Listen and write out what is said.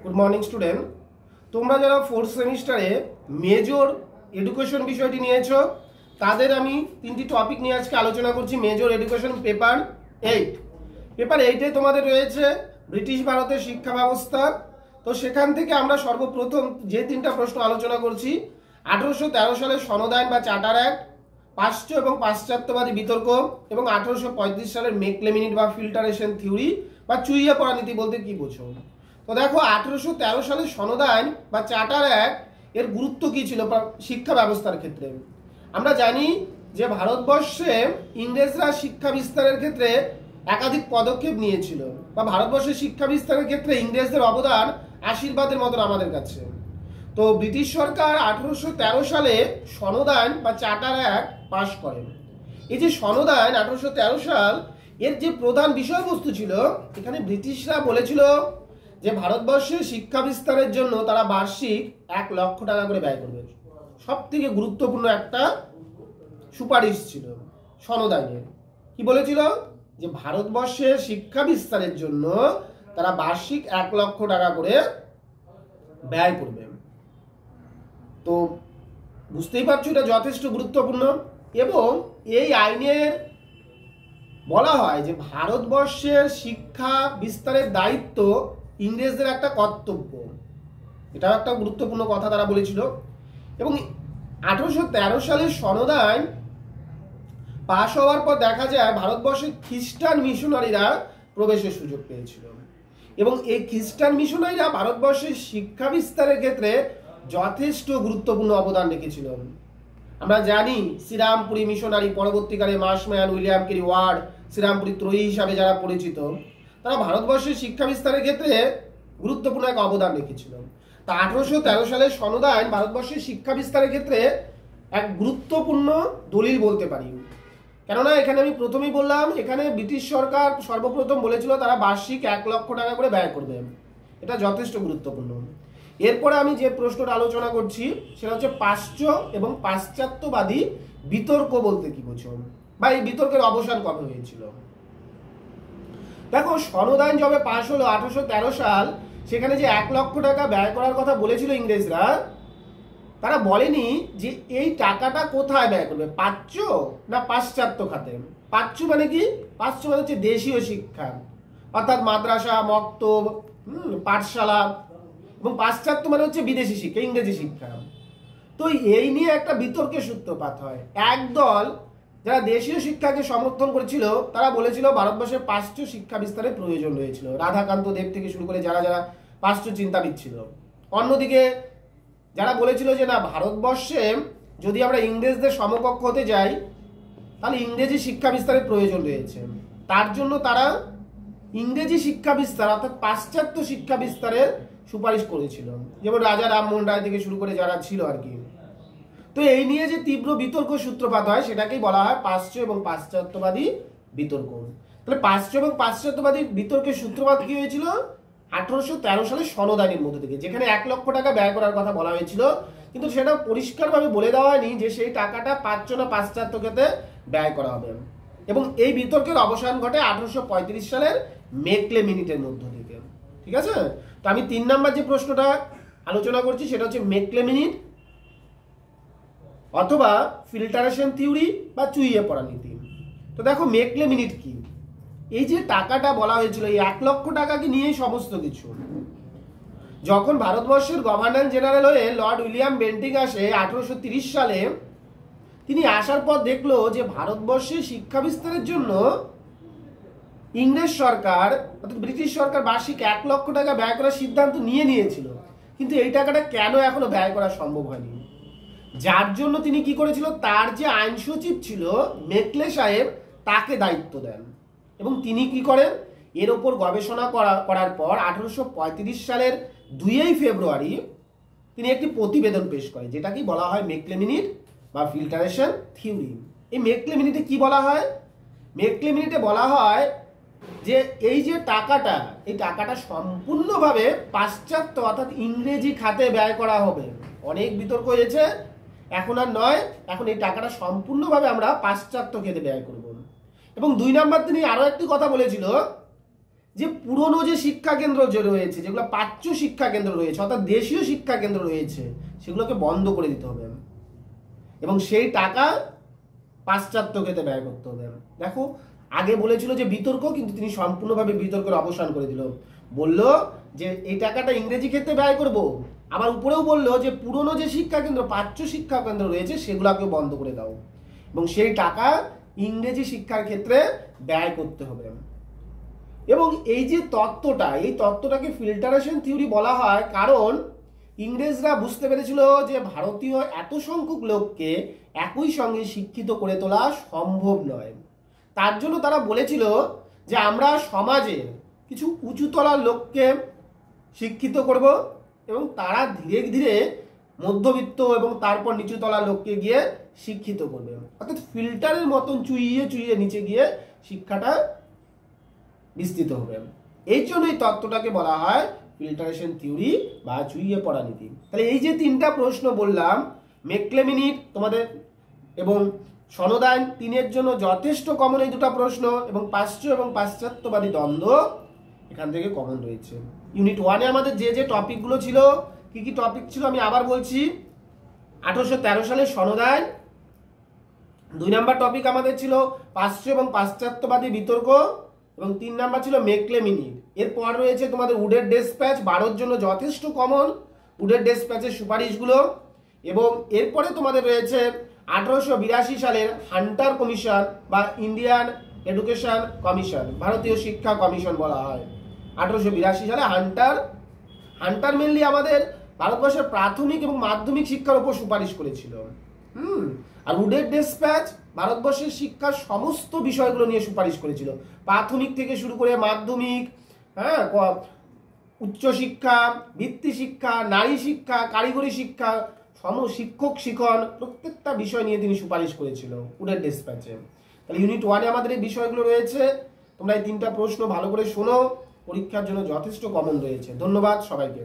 Good morning student, তোমরা যারা fourth সেমিস্টারে মেজর এডুকেশন বিষয়টি নিয়েছো তাদের আমি তিনটি টপিক নিয়ে আজকে আলোচনা করছি। Major education paper 8। পেপার 8-এ তোমাদের রয়েছে ব্রিটিশ ভারতের শিক্ষা ব্যবস্থা। তো সেখান থেকে আমরা সর্বপ্রথম যে তিনটা প্রশ্ন আলোচনা করছি, 1813 সালের সনদ আইন বা চার্টার অ্যাক্ট, পাশ্চাত্য এবং পাশ্চাত্যবাদী বিতর্ক, এবং 1835 সালের মেকলে-মিনিট বা ফিল্টারেশন থিওরি বা চুইয়ে পড়া নীতি বলতে কি বোঝো। তো দেখো, 1813 সালের সনদ আইন বা চার্টার অ্যাক্ট এর গুরুত্ব কি ছিল শিক্ষা ব্যবস্থার ক্ষেত্রে। আমরা জানি যে ভারতবর্ষে ইংরেজরা শিক্ষা বিস্তারের ক্ষেত্রে একাধিক পদক্ষেপ নিয়েছিল, বা ভারতবর্ষের শিক্ষা বিস্তারের ক্ষেত্রে ইংরেজদের অবদান আশীর্বাদের মতন আমাদের কাছে। তো ব্রিটিশ সরকার 1813 সালে সনদ আইন বা চার্টার অ্যাক্ট পাশ করেন। এই যে সনদ আইন 1813 সাল, এর যে প্রধান বিষয়বস্তু ছিল, এখানে ব্রিটিশরা বলেছিল যে ভারতবর্ষে শিক্ষা বিস্তারের জন্য তারা বার্ষিক 1 লক্ষ টাকা করে ব্যয় করবে। সব থেকে গুরুত্বপূর্ণ একটা সুপারিশ ছিল সনদ আইনের। কি বলেছিল? যে ভারতবর্ষের শিক্ষা বিস্তারের জন্য তারা বার্ষিক 1 লক্ষ টাকা করে ব্যয় করবে। তো বুঝতেই পারছো এটা যথেষ্ট গুরুত্বপূর্ণ। এবং এই আইনের বলা হয় যে ভারতবর্ষের শিক্ষা বিস্তারের দায়িত্ব ইংরেজদের একটা কর্তব্য। এটাও একটা গুরুত্বপূর্ণ কথা তারা বলেছিল। এবং 1813 সালের সনদ আইন পাশ হওয়ার পর দেখা যায় ভারতবর্ষে খ্রিস্টান মিশনারিরা প্রবেশের সুযোগ পেয়েছিল, এবং এই খ্রিস্টান মিশনারিরা ভারতবর্ষের শিক্ষা বিস্তারের ক্ষেত্রে যথেষ্ট গুরুত্বপূর্ণ অবদান রেখেছিল। আমরা জানি শ্রীরামপুরী মিশনারি, পরবর্তীকালে মার্শম্যান, উইলিয়াম কেরি ওয়ার্ড, শ্রীরামপুরী ত্রয়ী হিসাবে যারা পরিচিত, তারা ভারতবর্ষের শিক্ষা বিস্তারের ক্ষেত্রে গুরুত্বপূর্ণ এক অবদান রেখেছিল। তা 1813 সালের সনদ আইন ভারতবর্ষের শিক্ষা বিস্তারের ক্ষেত্রে এক গুরুত্বপূর্ণ দলিল বলতে পারি। কেননা এখানে আমি প্রথমেই বললাম, এখানে ব্রিটিশ সরকার সর্বপ্রথম বলেছিল তারা বার্ষিক 1 লক্ষ টাকা করে ব্যয় করবে। এটা যথেষ্ট গুরুত্বপূর্ণ। এরপরে আমি যে প্রশ্নটা আলোচনা করছি সেটা হচ্ছে পাশ্চাত্য এবং পাশ্চাত্যবাদী বিতর্ক বলতে কি বোঝো, বা এই বিতর্কের অবসান কবে হয়েছিল। দেখো, সনদ আইন যবে পাশ হলো 1813 সাল, সেখানে যে 1 লক্ষ টাকা ব্যয় করার কথা বলেছিল ইংরেজরা, তারা বলেনি যে এই টাকাটা কোথায় ব্যয় করবে, প্রাচ্য না পাশ্চাত্য খাতে। প্রাচ্য মানে কি? প্রাচ্য মানে হচ্ছে দেশীয় শিক্ষা, অর্থাৎ মাদ্রাসা, মক্তব, পাঠশালা, এবং পাশ্চাত্য মানে হচ্ছে বিদেশি শিক্ষা, ইংরেজি শিক্ষা। তো এই নিয়ে একটা বিতর্কের সূত্রপাত হয়। একদল যারা দেশীয় শিক্ষাকে সমর্থন করেছিল তারা বলেছিল ভারতবর্ষের পাশ্চাত্য শিক্ষা বিস্তারের প্রয়োজন রয়েছিল, রাধাকান্ত দেব থেকে শুরু করে যারা যারা পাশ্চাত্য চিন্তাবিদ ছিল। অন্যদিকে যারা বলেছিল যে না, ভারতবর্ষে যদি আমরা ইংরেজদের সমকক্ষ হতে যাই তাহলে ইংরেজি শিক্ষা বিস্তারের প্রয়োজন রয়েছে, তার জন্য তারা ইংরেজি শিক্ষা বিস্তার অর্থাৎ পাশ্চাত্য শিক্ষা বিস্তারের সুপারিশ করেছিল, যেমন রাজা রামমোহন রায় থেকে শুরু করে যারা ছিল আর কি। তো এই নিয়ে যে তীব্র বিতর্ক সূত্রপাত হয় সেটাকেই বলা হয় পাশ্চাত্য এবং পাশ্চাত্যবাদী বিতর্ক। তাহলে পাশ্চাত্য এবং পাশ্চাত্যবাদী বিতর্কের সূত্রপাত কি হয়েছিল? 1813 সালে সনদ আইনের মধ্যে থেকে, যেখানে 1 লক্ষ টাকা ব্যয় করার কথা বলা হয়েছিল, কিন্তু সেটা পরিষ্কারভাবে বলে দেওয়া হয়নি যে সেই টাকাটা প্রাচ্য না পাশ্চাত্য ক্ষেত্রে ব্যয় করা হবে। এবং এই বিতর্কের অবসান ঘটে 1835 সালের মেকলে-মিনিটের মধ্য থেকে। ঠিক আছে? তো আমি 3 নম্বর যে প্রশ্নটা আলোচনা করছি সেটা হচ্ছে মেকলে-মিনিট অথবা ফিল্টারেশন থিওরি বা চুইয়ে পড়া নীতি। তো দেখো, মেকলে-মিনিট কি? এই যে টাকাটা বলা হয়েছিল, এই 1 লক্ষ টাকাকে নিয়েই সমস্ত কিছু। যখন ভারতবর্ষের গভর্নর জেনারেল হয়ে লর্ড উইলিয়াম বেন্টিং আসে 1830 সালে, তিনি আসার পর দেখলো যে ভারতবর্ষে শিক্ষা বিস্তারের জন্য ইংরেজ সরকার অর্থাৎ ব্রিটিশ সরকার বার্ষিক 1 লক্ষ টাকা ব্যয় করার সিদ্ধান্ত নিয়েছিল, কিন্তু এই টাকাটা কেন এখনো ব্যয় করা সম্ভব হয়নি। যার জন্য তিনি কি করেছিল, তার যে আইন সচিব ছিল মেকলে সাহেব, তাকে দায়িত্ব দেন, এবং তিনি কি করেন, এর ওপর গবেষণা করার পর 1835 সালের 2 ফেব্রুয়ারি তিনি একটি প্রতিবেদন পেশ করেন, যেটাকে বলা হয় মেকলে-মিনিট বা ফিল্টারেশন থিওরি। এই মেকলে-মিনিটে কি বলা হয়? মেকলে-মিনিটে বলা হয় যে এই যে টাকাটা, এই টাকাটা সম্পূর্ণভাবে পাশ্চাত্য অর্থাৎ ইংরেজি খাতে ব্যয় করা হবে। অনেক বিতর্ক হয়েছে, এখন আর নয়, এখন এই টাকাটা সম্পূর্ণভাবে আমরা পাশ্চাত্য খাতে ব্যয় করব। এবং 2 নাম্বার তিনি আরো একটি কথা বলেছিল যে পুরনো যে শিক্ষা কেন্দ্র যে রয়েছে, যেগুলো প্রাচ্য শিক্ষা কেন্দ্র রয়েছে অর্থাৎ দেশীয় শিক্ষা কেন্দ্র রয়েছে, সেগুলোকে বন্ধ করে দিতে হবে এবং সেই টাকা পাশ্চাত্য খেতে ব্যয় করতে হবে। দেখো আগে বলেছিল যে বিতর্ক, কিন্তু তিনি সম্পূর্ণভাবে বিতর্কের অবসান করে দিল। বলল যে এই টাকাটা ইংরেজি ক্ষেত্রে ব্যয় করব, আবার উপরেও বলল যে পুরনো যে শিক্ষা কেন্দ্র প্রাচ্য শিক্ষা কেন্দ্র রয়েছে সেগুলোকেও বন্ধ করে দাও এবং সেই টাকা ইংরেজি শিক্ষার ক্ষেত্রে ব্যয় করতে হবে। এবং এই যে তত্ত্বটা, এই তত্ত্বটাকে ফিল্টারেশন থিওরি বলা হয়, কারণ ইংরেজরা বুঝতে পেরেছিল যে ভারতীয় এত সংখ্যক লোককে একই সঙ্গে শিক্ষিত করে তোলা সম্ভব নয়। তার জন্য তারা বলেছিল যে আমরা সমাজের কিছু উঁচুতলার লোককে শিক্ষিত করব এবং তারা ধীরে ধীরে মধ্যবিত্ত এবং তারপর নিচুতলার লোককে গিয়ে শিক্ষিত করবে, অর্থাৎ ফিল্টারের মতন চুইয়ে চুইয়ে নিচে গিয়ে শিক্ষাটা বিস্তৃত হবে। এই জন্য এই তত্ত্বটাকে বলা হয় ফিল্টারেশন থিওরি বা চুইয়ে পড়া নীতি। তাহলে এই যে তিনটা প্রশ্ন বললাম, মেকলেমিনিট তোমাদের এবং সনদায়ন তিনের জন্য যথেষ্ট কমন এই দুটো প্রশ্ন, এবং পাশ্চাত্য এবং পাশ্চাত্যবাদী দ্বন্দ্ব এখান থেকে কমন রয়েছে। ইউনিট 1-এ আমাদের যে যে টপিকগুলো ছিল, কি কি টপিক ছিল আমি আবার বলছি। 1813 সালে সনদায়ন, 2 নাম্বার টপিক আমাদের ছিল পাশ্চাত্য এবং পাশ্চাত্যবাদী বিতর্ক, এবং 3 নাম্বার ছিল মেকলেমিনিট। এরপর রয়েছে তোমাদের উডের ডেসপ্যাচ, 12-র জন্য যথেষ্ট কমন উডের ডেসপ্যাচের সুপারিশগুলো, এবং এরপরে তোমাদের রয়েছে 1882 সালের হান্টার কমিশন বা ইন্ডিয়ান এডুকেশন কমিশন, ভারতীয় শিক্ষা কমিশন বলা হয়। 1882 সালে হান্টার মেনলি আমাদের ভারতবর্ষের প্রাথমিক এবং মাধ্যমিক শিক্ষার উপর সুপারিশ করেছিল। আর উডের ডেসপ্যাচ ভারতবর্ষের শিক্ষার সমস্ত বিষয়গুলো নিয়ে সুপারিশ করেছিল, প্রাথমিক থেকে শুরু করে মাধ্যমিক, উচ্চশিক্ষা, ভিত্তি শিক্ষা, নারী শিক্ষা, কারিগরি শিক্ষা, শিক্ষক শিখন, প্রত্যেকটা বিষয় নিয়ে তিনি সুপারিশ করেছিল উডের ডেসপ্যাচে। তাহলে ইউনিট 1-এ আমাদের এই বিষয়গুলো রয়েছে। তোমরা এই 3টা প্রশ্ন ভালো করে শোনো, পরীক্ষার জন্য যথেষ্ট কমন রয়েছে। ধন্যবাদ সবাইকে।